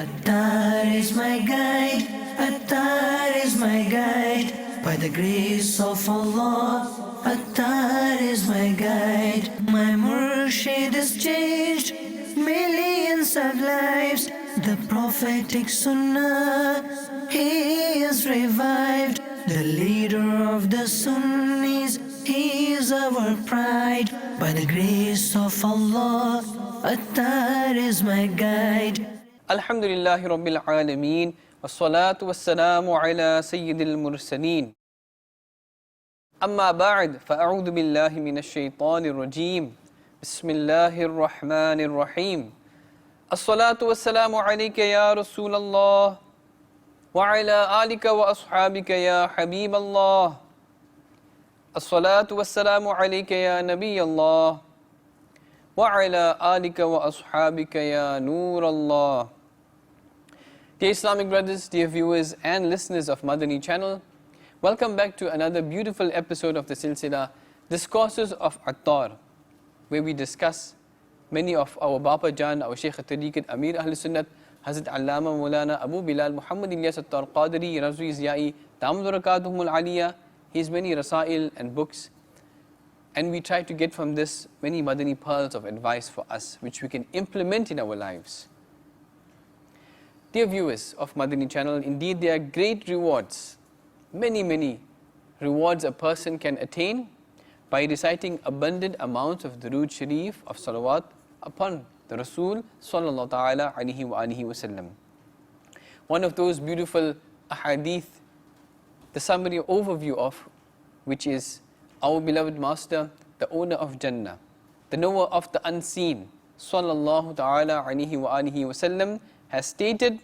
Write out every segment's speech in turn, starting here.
Attar is my guide, Attar is my guide. By the grace of Allah, Attar is my guide. My Murshid has changed millions of lives. The prophetic Sunnah, he is revived. The leader of the Sunnis, he is our pride. By the grace of Allah, Attar is my guide. Alhamdulillahi Rabbil Alameen, wassalatu wassalamu ala Sayyidil Mursaleen. Amma ba'd, fa'a'udhu billahi minash shaitanir rajeem. Bismillahir Rahmanir Rahim. As-salatu wassalamu alayka ya Rasulallah, wa ala alika wa ashabika ya Habiballah. As-salatu wassalamu alayka ya Nabiyallah, wa ala alika wa ashabika ya Noorallah. Dear Islamic brothers, dear viewers and listeners of Madani Channel, welcome back to another beautiful episode of the silsila Discourses of Attar, where we discuss many of our Bapa Jan, our Shaykh Tariqat Amir Ahl Sunnat, Hazrat Allama Maulana Abu Bilal Muhammad Ilyas Attar Qadri Razwi Ziyai Damad Barakatuhumul Aliyah, his many rasail and books, and we try to get from this many Madani pearls of advice for us which we can implement in our lives. Dear viewers of Madani Channel, indeed there are great rewards, many rewards a person can attain by reciting abundant amounts of Durood Sharif of Salawat upon the Rasul Sallallahu Ta'ala Alaihi Wa Alihi Wasallam. One of those beautiful ahadith, the summary overview of which is our beloved Master, the owner of Jannah, the knower of the unseen, Sallallahu Ta'ala Alaihi Wa Alihi Wasallam, has stated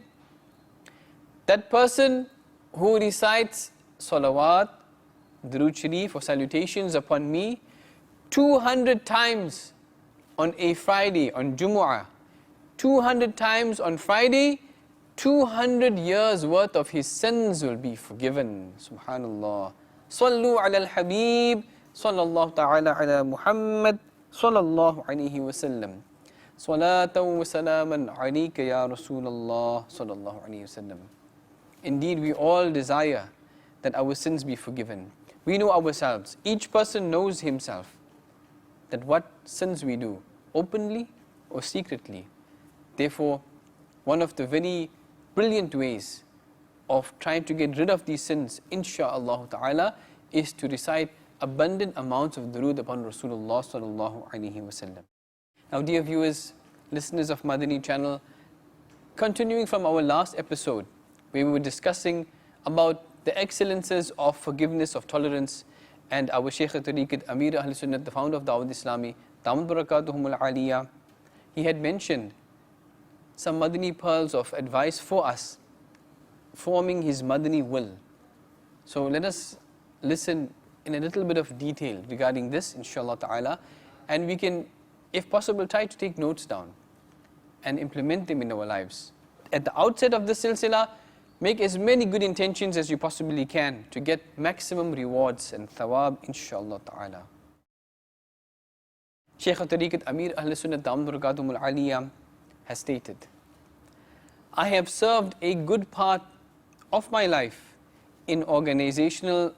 that person who recites salawat, Durood Sharif or salutations upon me 200 times on a Friday, on Jumu'ah, 200 times on Friday, 200 years worth of his sins will be forgiven. Subhanallah. Sallu ala al-Habib, sallallahu ta'ala ala Muhammad, sallallahu alayhi wa sallam. Salatan wa salaman alayka ya Rasulallah, sallallahu alayhi wa sallam. Indeed, we all desire that our sins be forgiven. We know ourselves. Each person knows himself that what sins we do, openly or secretly. Therefore, one of the very brilliant ways of trying to get rid of these sins, insha'Allah ta'ala, is to recite abundant amounts of durood upon Rasulullah sallallahu alaihi wasallam. Now, dear viewers, listeners of Madani Channel, continuing from our last episode, where we were discussing about the excellences of forgiveness, of tolerance, and our Shaykh Tariqat Amir Ahl Sunnat, the founder of Dawud Islami, Damad Barakatuhumul Aliyah, he had mentioned some Madani pearls of advice for us, forming his Madani will. So let us listen in a little bit of detail regarding this, inshallah ta'ala, and we can, if possible, try to take notes down and implement them in our lives. At the outset of this silsila, make as many good intentions as you possibly can to get maximum rewards and thawab, inshallah ta'ala. Shaykh Tariqat Amir Ahl Sunnat Damad Barakatuhumul Aliyah has stated, I have served a good part of my life in organizational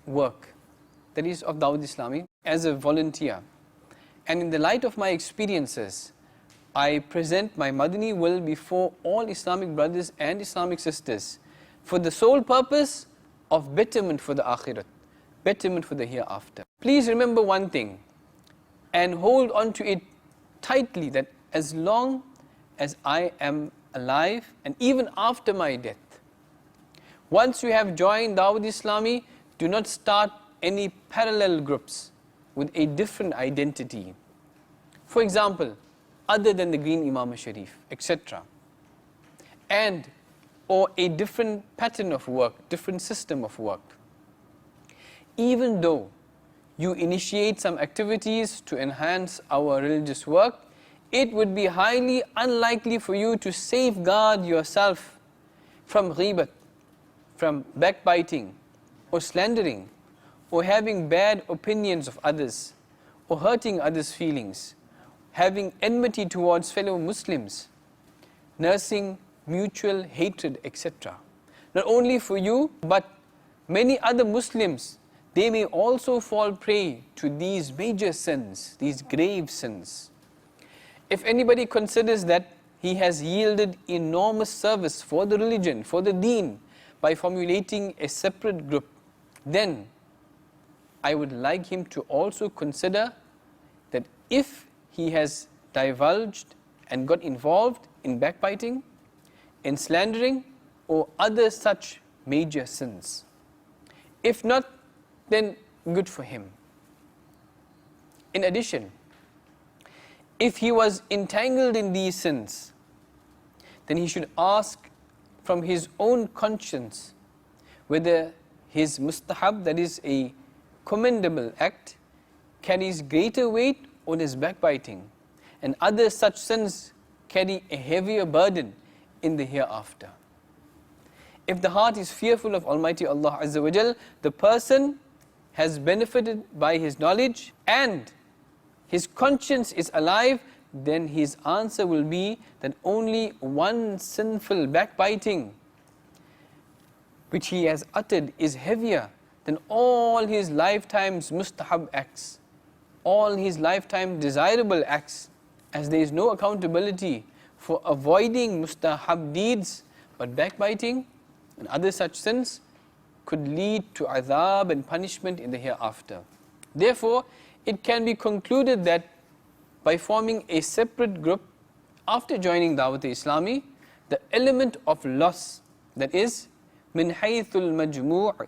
work, that is of Dawud Islami, as a volunteer. And in the light of my experiences, I present my Madani will before all Islamic brothers and Islamic sisters for the sole purpose of betterment for the akhirat, betterment for the hereafter. Please remember one thing and hold on to it tightly, that as long as I am alive and even after my death, once you have joined Dawud Islami, do not start any parallel groups with a different identity. For example, other than the Green Imam Sharif, etc. And or a different pattern of work, different system of work. Even though you initiate some activities to enhance our religious work, it would be highly unlikely for you to safeguard yourself from ghibat, from backbiting or slandering or having bad opinions of others or hurting others' feelings, having enmity towards fellow Muslims, nursing mutual hatred, etc. Not only for you, but many other Muslims, they may also fall prey to these major sins, these grave sins. If anybody considers that he has yielded enormous service for the religion, for the deen, by formulating a separate group, then I would like him to also consider that if he has divulged and got involved in backbiting, in slandering, or other such major sins. If not, then good for him. In addition, if he was entangled in these sins, then he should ask from his own conscience whether his mustahab, that is a commendable act, carries greater weight on his backbiting, and other such sins carry a heavier burden in the hereafter. If the heart is fearful of Almighty Allah Azza wa Jal, the person has benefited by his knowledge and his conscience is alive, then his answer will be that only one sinful backbiting which he has uttered is heavier than all his lifetime's mustahab acts, all his lifetime desirable acts, as there is no accountability for avoiding mustahab deeds, but backbiting and other such sins could lead to adhab and punishment in the hereafter. Therefore, it can be concluded that by forming a separate group after joining Dawat-e-Islami, the element of loss, that is, min haythul majmu'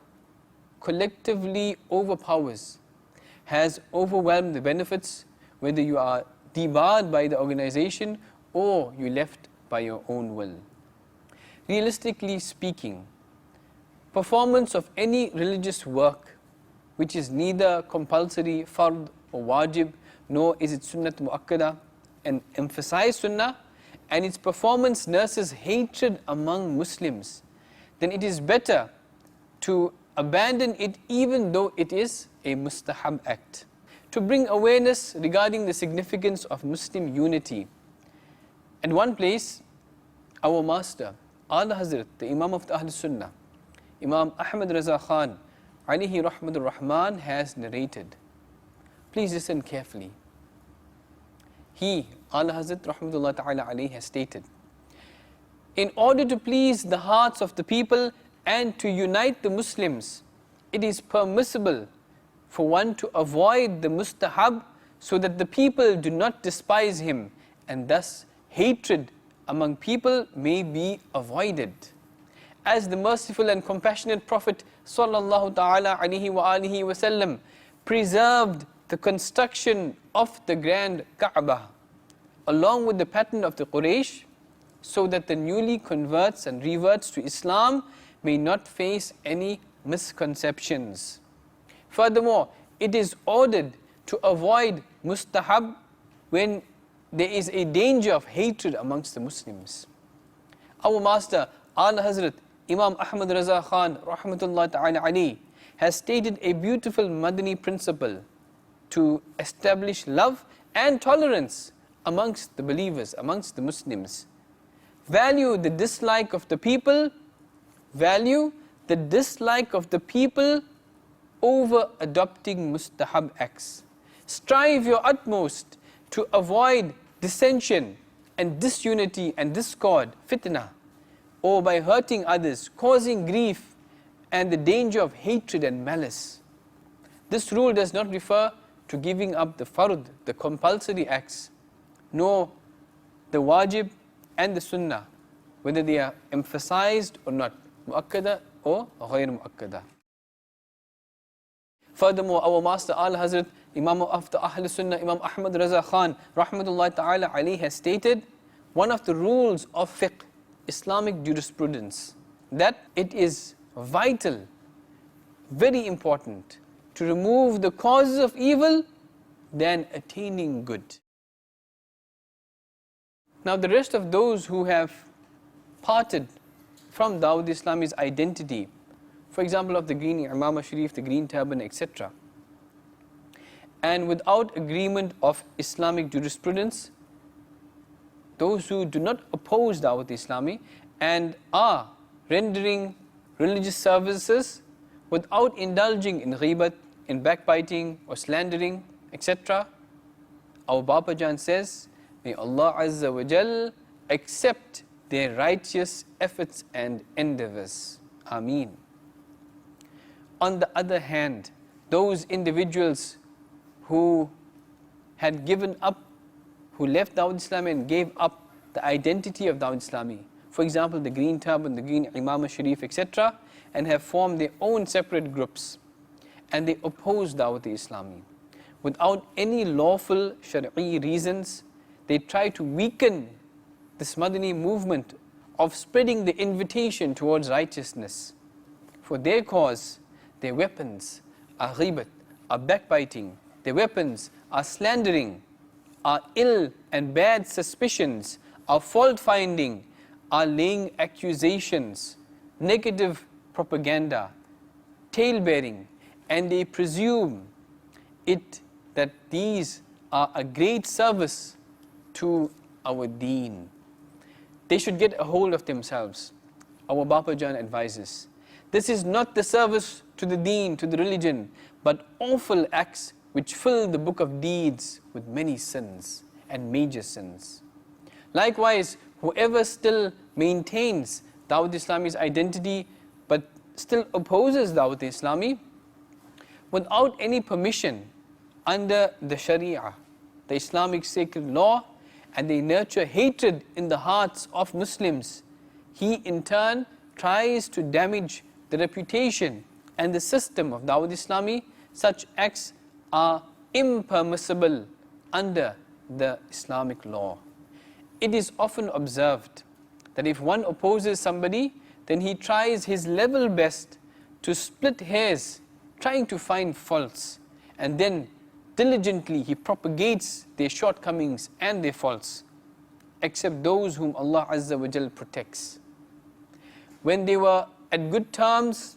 collectively overpowers, has overwhelmed the benefits, whether you are debarred by the organization or you left by your own will. Realistically speaking, performance of any religious work which is neither compulsory, fard or wajib, nor is it sunnat muakkada, and emphasize sunnah, and its performance nurses hatred among Muslims, then it is better to abandon it even though it is a mustahab act. To bring awareness regarding the significance of Muslim unity. At one place, our master, Ala Hazrat, the Imam of the Ahl Sunnah, Imam Ahmad Raza Khan, alayhi rahmatur rahman, has narrated. Please listen carefully. He, Ala Hazrat rahmatullah ta'ala alayhi, has stated, in order to please the hearts of the people and to unite the Muslims, it is permissible for one to avoid the mustahab so that the people do not despise him, and thus hatred among people may be avoided. As the merciful and compassionate Prophet sallallahu ta'ala alayhi wa alihi wa sallam preserved the construction of the grand Kaaba along with the pattern of the Quraysh, so that the newly converts and reverts to Islam may not face any misconceptions. Furthermore, it is ordered to avoid mustahab when there is a danger of hatred amongst the Muslims. Our master, Ala Hazrat Imam Ahmad Raza Khan rahmatullah ta'ala alayhi, has stated a beautiful Madani principle to establish love and tolerance amongst the believers, amongst the Muslims. Value the dislike of the people, over adopting mustahab acts. Strive your utmost to avoid dissension and disunity and discord, fitna, or by hurting others, causing grief and the danger of hatred and malice. This rule does not refer to giving up the fard, the compulsory acts, nor the wajib and the sunnah, whether they are emphasized or not, muakkada or ghayr muakkada. Furthermore, our master Al Hazrat Imam of the Ahl Sunnah, Imam Ahmad Raza Khan rahmatullah ta'ala alayhi, has stated, one of the rules of fiqh, Islamic jurisprudence, that it is vital, very important, to remove the causes of evil than attaining good. Now the rest of those who have parted from Dawud Islami's identity, for example of the green Imamah Sharif, the green turban, etc., and without agreement of Islamic jurisprudence, those who do not oppose Dawat Islami and are rendering religious services without indulging in ghibat, in backbiting or slandering, etc. Our Bapa Jan says, may Allah Azza wa Jal accept their righteous efforts and endeavors. Ameen. On the other hand, those individuals who had given up, who left Dawat Islami and gave up the identity of Dawat Islami, for example, the green turban, the green Imam Sharif, etc., and have formed their own separate groups, and they oppose Dawat Islami. Without any lawful Shari'i reasons, they try to weaken this Madani movement of spreading the invitation towards righteousness. For their cause, their weapons are ghibat, are backbiting, their weapons are slandering, are ill and bad suspicions, are fault finding, are laying accusations, negative propaganda, tale-bearing, and they presume it that these are a great service to our deen. They should get a hold of themselves. Our Bapa Jan advises, this is not the service to the deen, to the religion, but awful acts which fill the book of deeds with many sins and major sins. Likewise, whoever still maintains Dawat Islami's identity but still opposes Dawat Islami without any permission under the Sharia, the Islamic sacred law, and they nurture hatred in the hearts of Muslims, he in turn tries to damage the reputation and the system of Dawat Islami. Such acts are impermissible under the Islamic law. It is often observed that if one opposes somebody, then he tries his level best to split hairs, trying to find faults, and then diligently he propagates their shortcomings and their faults, except those whom Allah Azza wa Jal protects. When they were at good terms,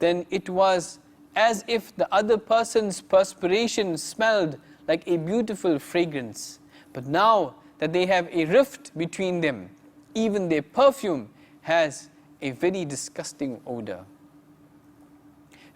then it was as if the other person's perspiration smelled like a beautiful fragrance. But now that they have a rift between them, even their perfume has a very disgusting odor.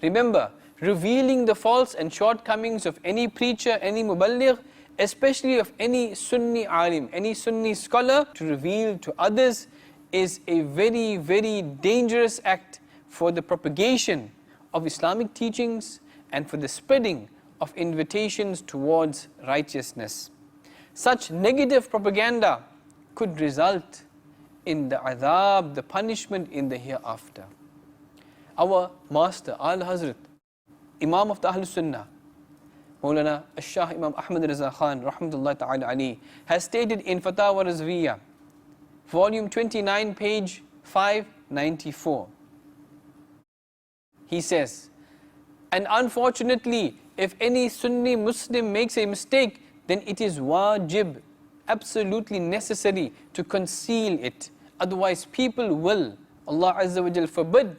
Remember, revealing the faults and shortcomings of any preacher, any muballigh, especially of any Sunni alim, any Sunni scholar, to reveal to others is a very, very dangerous act for the propagation of Islamic teachings and for the spreading of invitations towards righteousness. Such negative propaganda could result in the adhab, the punishment in the hereafter. Our master, Al-Hazrat, Imam of the Ahlul Sunnah, Maulana Shah Imam Ahmad Raza Khan, rahmatullahi ta'ala alayhi, has stated in Fatawa Razviya, volume 29, page 594. He says, and unfortunately, if any Sunni Muslim makes a mistake, then it is wajib, absolutely necessary to conceal it. Otherwise people will, Allah Azza wa Jal forbid,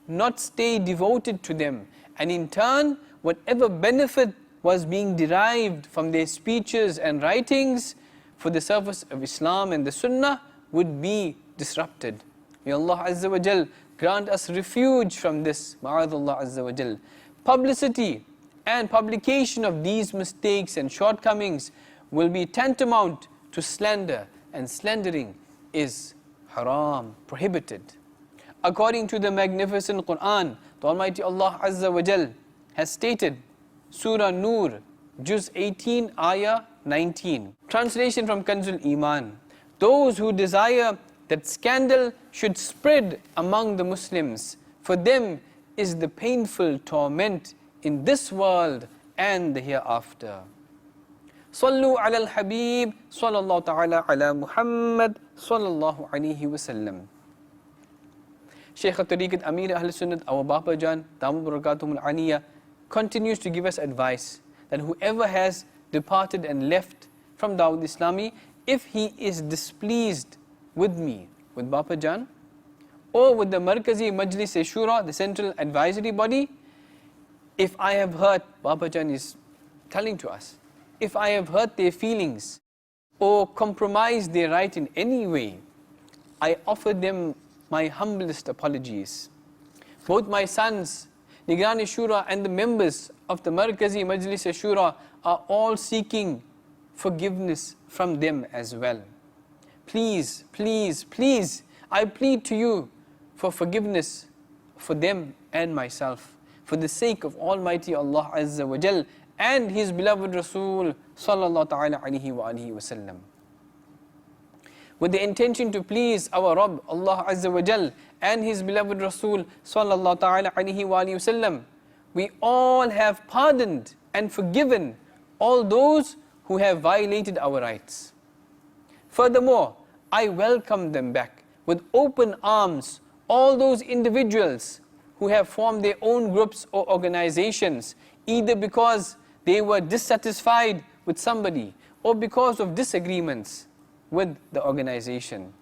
not stay devoted to them. And in turn, whatever benefit was being derived from their speeches and writings for the service of Islam and the Sunnah would be disrupted. May Allah Azza wa Jal grant us refuge from this, ma'adallah Azza wa Jal. Publicity and publication of these mistakes and shortcomings will be tantamount to slander, and slandering is haram, prohibited. According to the magnificent Quran, the Almighty Allah Azza wa Jal has stated, Surah Nur, Juz 18, Ayah 19. Translation from Kanzul Iman. Those who desire that scandal should spread among the Muslims, for them is the painful torment in this world and the hereafter. Sallu ala al-Habib, sallallahu ta'ala ala Muhammad, sallallahu alayhi wa sallam. Shaykh al-Tariqat Amir Ahl Sunnat, our Bapa Jan, Damu Barakatuhum al-Aniyah, continues to give us advice that whoever has departed and left from Dawat Islami, if he is displeased with me, with Bapa Jan, or with the Markazi Majlis Shura, the central advisory body, if I have hurt, Bapa Jan is telling to us, if I have hurt their feelings, or compromise their right in any way, I offer them my humblest apologies. Both my sons, Nigrani Shura, and the members of the Markazi Majlis Shura are all seeking forgiveness from them as well. Please, please, please, I plead to you for forgiveness for them and myself, for the sake of Almighty Allah Azza wa Jal and His beloved Rasul Sallallahu Ta'ala Alaihi wa alihi wa sallam. With the intention to please our Rabb Allah Azza wa Jal and His beloved Rasul Sallallahu Ta'ala Alaihi wa alihi wa sallam, we all have pardoned and forgiven all those who have violated our rights. Furthermore, I welcome them back with open arms, all those individuals who have formed their own groups or organizations, either because they were dissatisfied with somebody or because of disagreements with the organization.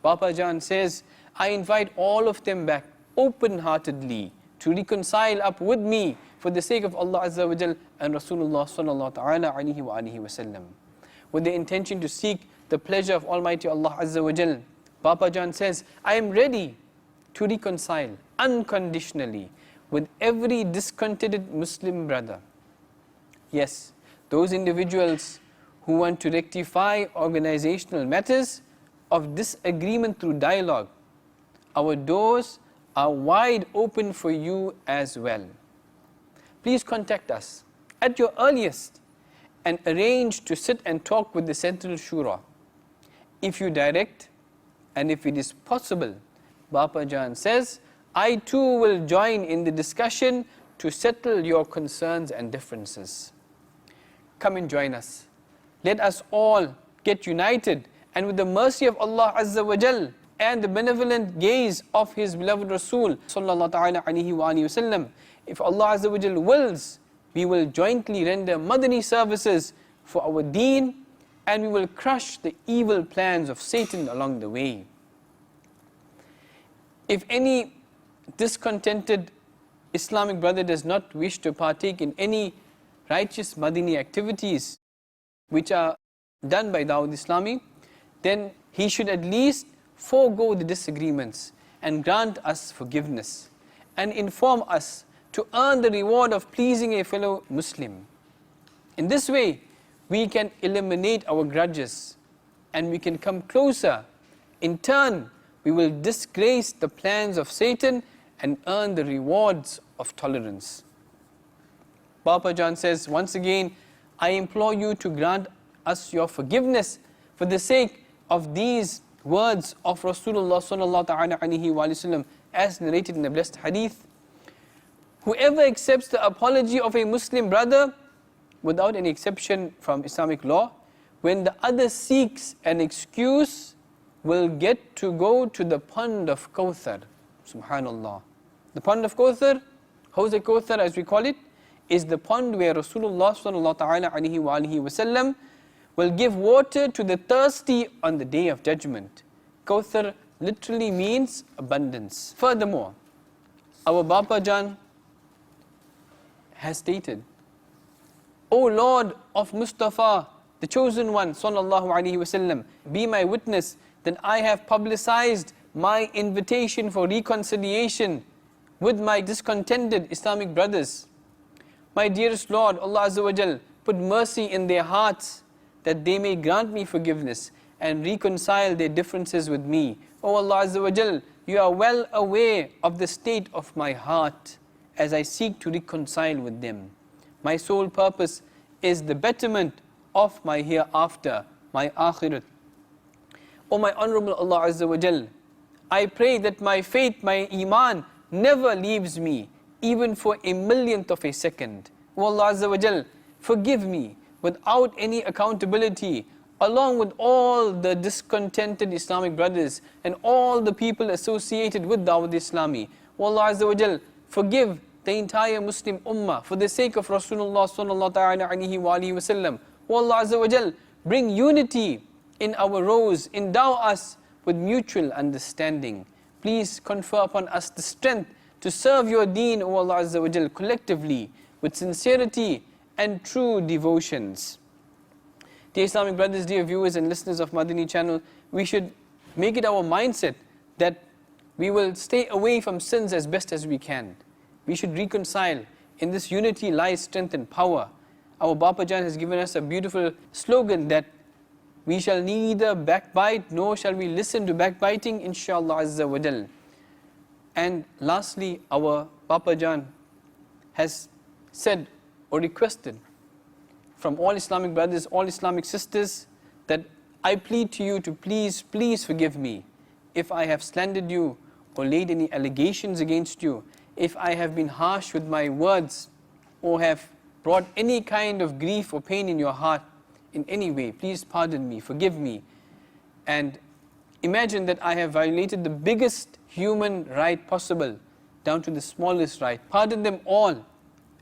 Bapa Jan says, I invite all of them back open-heartedly to reconcile up with me for the sake of Allah Azza wa Jal and Rasulullah Sallallahu Ta'ala Alaihi wa alihi wa sallam. With the intention to seek the pleasure of Almighty Allah Azza wa Jal, Bapa Jan says, I am ready to reconcile unconditionally with every discontented Muslim brother. Yes, those individuals who want to rectify organizational matters of disagreement through dialogue, our doors are wide open for you as well. Please contact us at your earliest and arrange to sit and talk with the Central Shura. If you direct and if it is possible, Bapa Jan says, I too will join in the discussion to settle your concerns and differences. Come and join us. Let us all get united, and with the mercy of Allah Azza wa Jal and the benevolent gaze of His beloved Rasul Sallallahu Ta'ala Alaihi wa alihi wa sallam, if Allah Azza wa Jal wills, we will jointly render Madani services for our deen, and we will crush the evil plans of Satan along the way. If any discontented Islamic brother does not wish to partake in any righteous Madani activities which are done by Dawud Islami, then he should at least forego the disagreements and grant us forgiveness and inform us to earn the reward of pleasing a fellow Muslim. In this way, we can eliminate our grudges and we can come closer. In turn, we will disgrace the plans of Satan and earn the rewards of tolerance. Bapa Jan says, once again, I implore you to grant us your forgiveness for the sake of these words of Rasulullah Sallallahu Ta'ala Alaihi wa sallam, as narrated in the blessed hadith. Whoever accepts the apology of a Muslim brother, without any exception from Islamic law, when the other seeks an excuse, will get to go to the pond of Kawthar. Subhanallah. The pond of Kawthar, Hawz Kawthar as we call it, is the pond where Rasulullah Sallallahu Ta'ala Alaihi wa alihi wa sallam will give water to the thirsty on the Day of Judgment. Kawthar literally means abundance. Furthermore, our Bapa Jan has stated, O Lord of Mustafa, the chosen one, Sallallahu Alaihi Wasallam, be my witness that I have publicized my invitation for reconciliation with my discontented Islamic brothers. My dearest Lord, Allah Azza wa Jal, put mercy in their hearts that they may grant me forgiveness and reconcile their differences with me. O Allah Azza wa Jal, you are well aware of the state of my heart as I seek to reconcile with them. My sole purpose is the betterment of my hereafter, my akhirat. O my honorable Allah Azza wa Jal, I pray that my faith, my iman never leaves me, even for a millionth of a second. O Allah Azza wa Jal, forgive me without any accountability, along with all the discontented Islamic brothers and all the people associated with Dawud Islami. O Allah Azza wa Jal, forgive the entire Muslim Ummah for the sake of Rasulullah Sallallahu Ta'ala Alaihi wa alihi wa sallam. O Allah Azza wa Jal, bring unity in our rows, endow us with mutual understanding. Please confer upon us the strength to serve your deen, O Allah Azza wa Jal, collectively with sincerity and true devotions. Dear Islamic brothers, dear viewers and listeners of Madani Channel, we should make it our mindset that we will stay away from sins as best as we can. We should reconcile. In this unity lies strength and power. Our Bapa Jan has given us a beautiful slogan that we shall neither backbite nor shall we listen to backbiting, inshallah azza wa jal. And lastly, our Bapa Jan has said or requested from all Islamic brothers, all Islamic sisters, that I plead to you to please forgive me if I have slandered you or laid any allegations against you, if I have been harsh with my words or have brought any kind of grief or pain in your heart in any way. Please pardon me, forgive me. And imagine that I have violated the biggest human right possible down to the smallest right. Pardon them all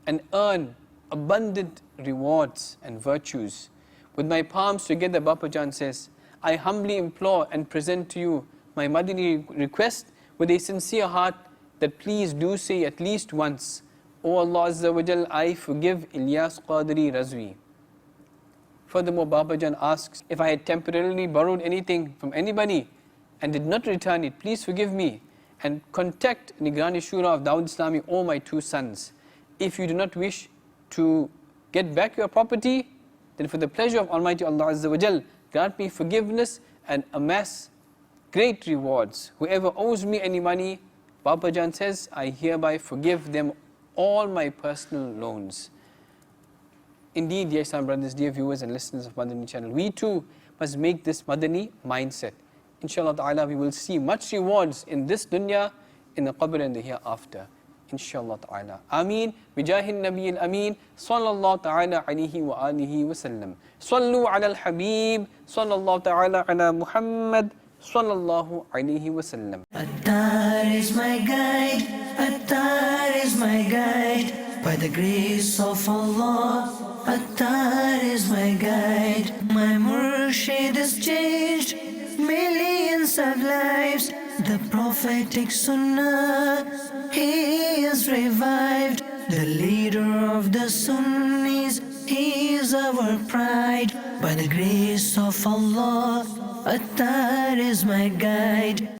and earn abundant rewards and virtues. With my palms together, Bapa Jan says, I humbly implore and present to you my Madani request with a sincere heart that please do say at least once, O Allah Azza wa Jal, I forgive Ilyas Qadri Razvi. Furthermore, Bapa Jan asks, if I had temporarily borrowed anything from anybody and did not return it, please forgive me and contact Nigrani Shura of Dawud Islami, O my two sons. If you do not wish to get back your property, then for the pleasure of Almighty Allah Azza wa Jal, grant me forgiveness and amass great rewards. Whoever owes me any money, Bapa Jan says, I hereby forgive them all my personal loans. Indeed, dear Islam brothers, dear viewers and listeners of Madani Channel, we too must make this Madani mindset. Inshallah ta'ala, we will see much rewards in this dunya, in the qabr and the hereafter. Inshallah ta'ala. Ameen. Bijahin Nabi al-Ameen. Sallallahu ta'ala alayhi wa alihi wa sallam. Sallu ala al-Habib. Sallallahu ta'ala ala Muhammad. Sallallahu alayhi wa sallam. Attar is my guide. Attar is my guide. By the grace of Allah, Attar is my guide. My Murshid has changed millions of lives. The prophetic Sunnah, he is revived. The leader of the Sunnis, he is our pride. By the grace of Allah, Attar is my guide.